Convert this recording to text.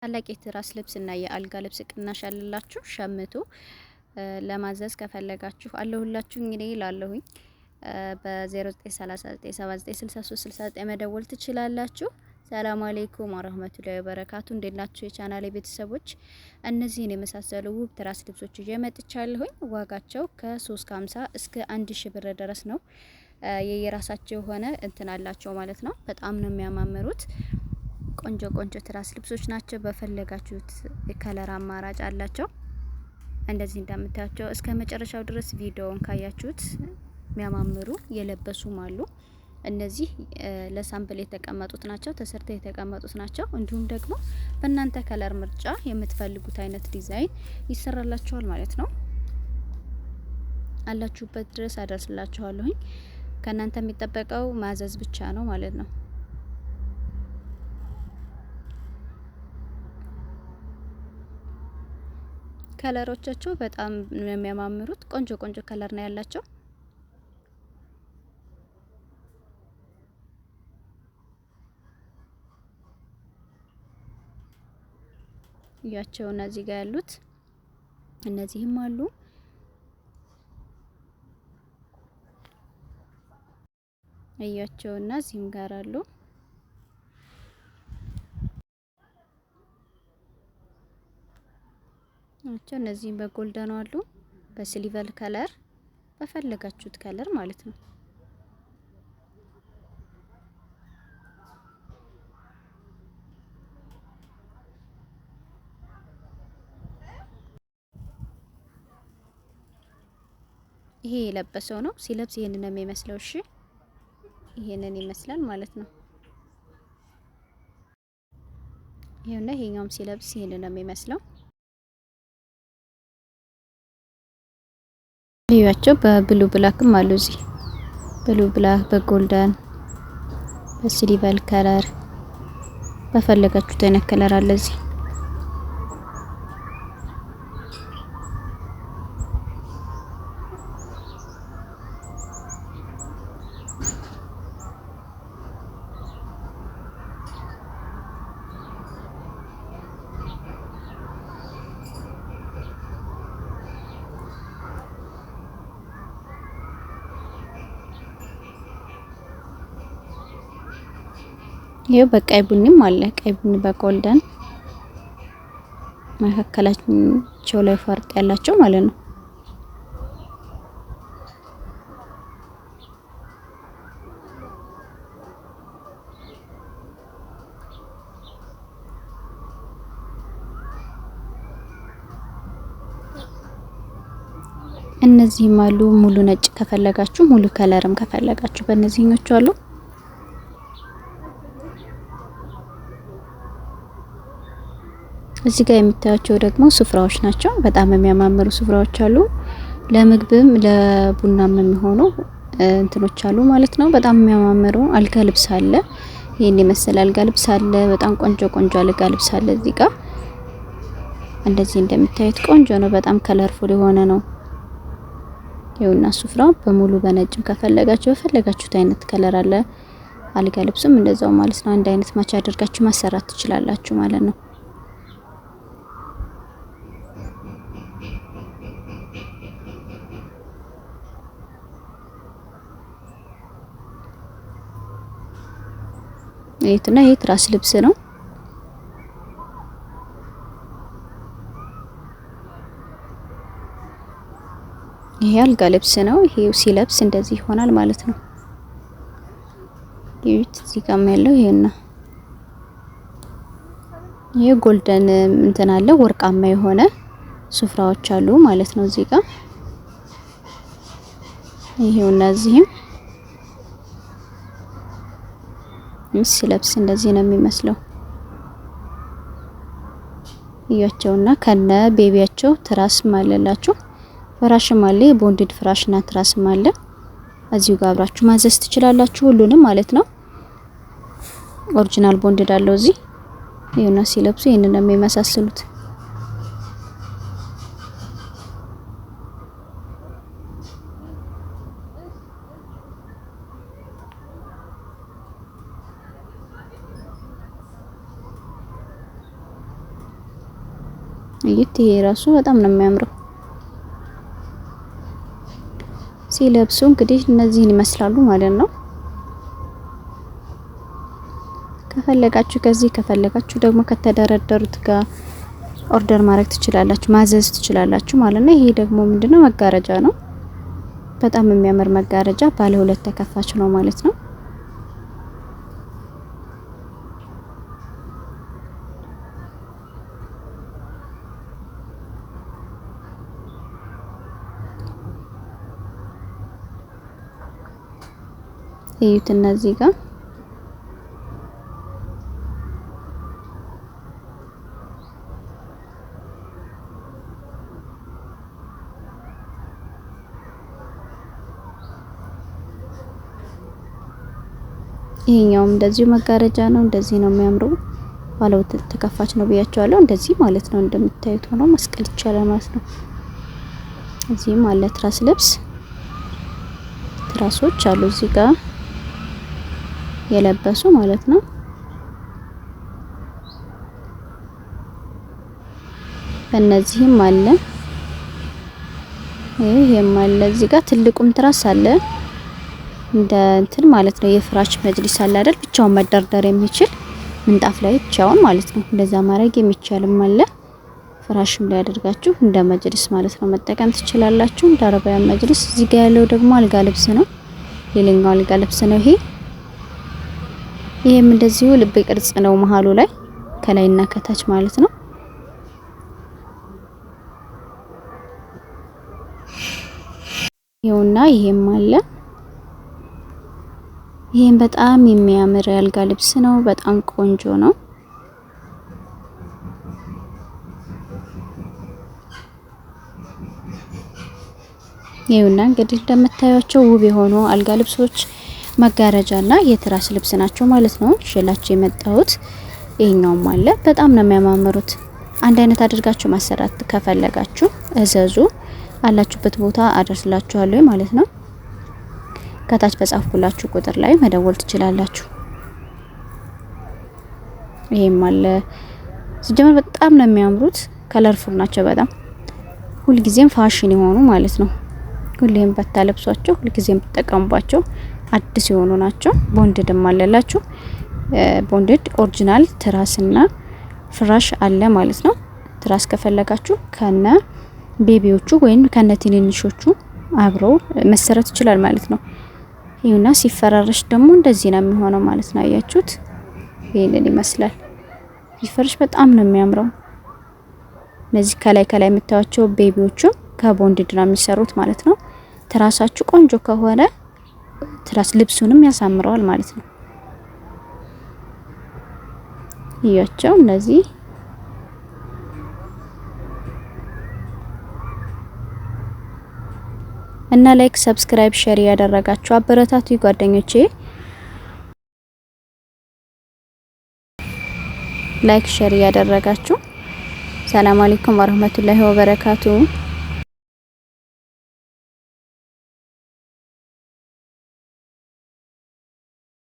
ታላቅ የትራስ ልብስና የአልጋ ልብስ ቅናሽ ያለላችሁ ሸምቱ። ለማዘዝ ከፈለጋችሁ አለሁላችሁ እንግዲህ ላለሁኝ በ0939796369 መደወል ትችላላችሁ። ሰላም አለይኩም ወራህመቱላሂ ወበረካቱ። እንዴት ናችሁ የቻናሌ ቤተሰቦች? እነዚህን የመሳሰሉ ውብ ትራስ ልብሶች ይዤ መጥቻለሁኝ። ዋጋቸው ከ350 እስከ 1000 ብር ድረስ ነው። የየራሳቸው የሆነ እንትን አላቸው ማለት ነው። በጣም ነው የሚያማምሩት። ቆንጆ ቆንጆ ትራስ ልብሶች ናቸው። በፈለጋችሁት ከለር አማራጭ አላቸው። እንደዚህ እንደምታያቸው እስከ መጨረሻው ድረስ ቪዲዮውን ካያችሁት የሚያማምሩ የለበሱም አሉ። እነዚህ ለሳምፕል የተቀመጡት ናቸው፣ ተሰርተው የተቀመጡት ናቸው። እንዲሁም ደግሞ በእናንተ ከለር ምርጫ የምትፈልጉት አይነት ዲዛይን ይሰራላችኋል ማለት ነው። አላችሁበት ድረስ አደርስላችኋለሁኝ። ከእናንተ የሚጠበቀው ማዘዝ ብቻ ነው ማለት ነው። ከለሮቻቸው በጣም የሚያማምሩት ቆንጆ ቆንጆ ከለር ነው ያላቸው። እያቸው እነዚህ ጋር ያሉት እነዚህም አሉ። እያቸውና እዚህም ጋር አሉ። ናቸው እነዚህም በጎልደን አሉ። በሲልቨር ከለር በፈለጋችሁት ከለር ማለት ነው። ይሄ የለበሰው ነው። ሲለብስ ይሄንን ነው የሚመስለው። እሺ ይሄንን ይመስላል ማለት ነው። ይሄውና ይሄኛውም ሲለብስ ይሄንን ነው የሚመስለው። ልዩዋቸው በብሉ ብላክም አሉ። እዚህ ብሉ ብላክ፣ በጎልደን፣ በሲልቨር ከለር በፈለጋችሁት አይነት ከለር አለ እዚህ። ይሄው በቀይ ቡኒም አለ። ቀይ ቡኒ በጎልደን መካከላቸው ላይ ፈርጥ ያላቸው ማለት ነው። እነዚህም አሉ። ሙሉ ነጭ ከፈለጋችሁ፣ ሙሉ ከለርም ከፈለጋችሁ በእነዚህኞቹ አሉ። እዚህ ጋር የምታዩቸው ደግሞ ሱፍራዎች ናቸው። በጣም የሚያማምሩ ሱፍራዎች አሉ። ለምግብም ለቡናም የሚሆኑ እንትኖች አሉ ማለት ነው። በጣም የሚያማምሩ አልጋ ልብስ አለ። ይሄን የመሰለ አልጋ ልብስ አለ። በጣም ቆንጆ ቆንጆ አልጋ ልብስ አለ እዚህ ጋር። እንደዚህ እንደምታዩት ቆንጆ ነው። በጣም ከለርፉል የሆነ ነው። ይኸውና ሱፍራው በሙሉ በነጭም ከፈለጋችሁ በፈለጋችሁት አይነት ከለር አለ። አልጋ ልብስም እንደዛው ማለት ነው። አንድ አይነት ማች አድርጋችሁ ማሰራት ትችላላችሁ ማለት ነው። ይሄትና ይሄ ትራስ ልብስ ነው። ይሄ አልጋ ልብስ ነው። ይሄው ሲለብስ እንደዚህ ይሆናል ማለት ነው። እዚህ ጋር ያለው ይሄና ይሄ ጎልደን እንትን አለ፣ ወርቃማ የሆነ ሱፍራዎች አሉ ማለት ነው እዚህ ጋር። ይሄውና እዚህም ሲለብስ እንደዚህ ነው የሚመስለው። እያቸውና ከነ ቤቢያቸው ትራስ ማለላችሁ፣ ፍራሽም አለ። ቦንድድ ፍራሽና ትራስም አለ። እዚሁ ጋር አብራችሁ ማዘዝ ትችላላችሁ ሁሉንም ማለት ነው። ኦሪጂናል ቦንድድ አለው እዚህ። ይሄና ሲለብሱ ይሄንን ነው የሚመሳሰሉት። እዩት። ይሄ ራሱ በጣም ነው የሚያምረው። ሲለብሱ እንግዲህ እነዚህን ይመስላሉ ማለት ነው። ከፈለጋችሁ ከዚህ ከፈለጋችሁ ደግሞ ከተደረደሩት ጋር ኦርደር ማድረግ ትችላላችሁ፣ ማዘዝ ትችላላችሁ ማለት ነው። ይሄ ደግሞ ምንድነው መጋረጃ ነው። በጣም የሚያምር መጋረጃ ባለ 2 ተከፋች ነው ማለት ነው። እዩት እነዚህ ጋር ይሄኛውም እንደዚሁ መጋረጃ ነው። እንደዚህ ነው የሚያምረው። ባለ 2 ተከፋች ነው ብያቸዋለሁ። እንደዚህ ማለት ነው። እንደምታዩት ሆኖ መስቀል ይቻላል ማለት ነው። እዚህም አለ ትራስ ልብስ፣ ትራሶች አሉ እዚህ ጋር የለበሱ ማለት ነው። እነዚህም አለ፣ ይሄም አለ። እዚህ ጋር ትልቁም ትራስ አለ እንደ እንትን ማለት ነው። የፍራሽ መጅሊስ አለ አይደል? ብቻውን መደርደር የሚችል ምንጣፍ ላይ ብቻውን ማለት ነው። እንደዛ ማድረግ የሚቻልም አለ። ፍራሽም ላይ አድርጋችሁ እንደ መጅሊስ ማለት ነው መጠቀም ትችላላችሁ። እንደ አረቢያን መጅሊስ። እዚህ ጋር ያለው ደግሞ አልጋ ልብስ ነው። ሌላኛው አልጋ ልብስ ነው ይሄ። ይሄም እንደዚሁ ልብ ቅርጽ ነው መሃሉ ላይ ከላይና ከታች ማለት ነው። ይኸውና ይሄም አለ። ይሄም በጣም የሚያምር የአልጋ ልብስ ነው። በጣም ቆንጆ ነው። ይኸውና እንግዲህ እንደምታዩቸው ውብ የሆኑ አልጋ ልብሶች፣ መጋረጃና የትራስ ልብስ ናቸው ማለት ነው ሽላችሁ የመጣሁት። ይሄኛውም አለ። በጣም ነው የሚያማምሩት። አንድ አይነት አድርጋችሁ ማሰራት ከፈለጋችሁ እዘዙ። አላችሁበት ቦታ አደርስላችኋለሁ ማለት ነው። ከታች በጻፍኩላችሁ ቁጥር ላይ መደወል ትችላላችሁ። ይሄም አለ። ሲጀመር በጣም ነው የሚያምሩት። ከለርፉል ናቸው በጣም ሁልጊዜም ፋሽን የሆኑ ማለት ነው። ሁሌም በታለብሷቸው ሁልጊዜም ተጠቀሙባቸው አዲስ የሆኑ ናቸው። ቦንድድም አለላችሁ። ቦንድድ ኦሪጂናል ትራስና ፍራሽ አለ ማለት ነው። ትራስ ከፈለጋችሁ ከነ ቤቢዎቹ ወይም ከነ ትንንሾቹ አብረው መሰረት ይችላል ማለት ነው። ይሁንና ሲፈራረሽ ደግሞ እንደዚህ ነው የሚሆነው ማለት ነው። አያችሁት? ይሄንን ይመስላል። ሲፈርሽ በጣም ነው የሚያምረው። እነዚህ ከላይ የምታዩቸው ቤቢዎቹ ከቦንድድ ነው የሚሰሩት ማለት ነው። ትራሳችሁ ቆንጆ ከሆነ ትራስ ልብሱንም ያሳምረዋል ማለት ነው። ይያቸው እነዚህ እና ላይክ፣ ሰብስክራይብ፣ ሼር ያደረጋችሁ አበረታቱ ጓደኞቼ። ላይክ ሼር ያደረጋችሁ። ሰላም አለይኩም ወራህመቱላሂ ወበረካቱ።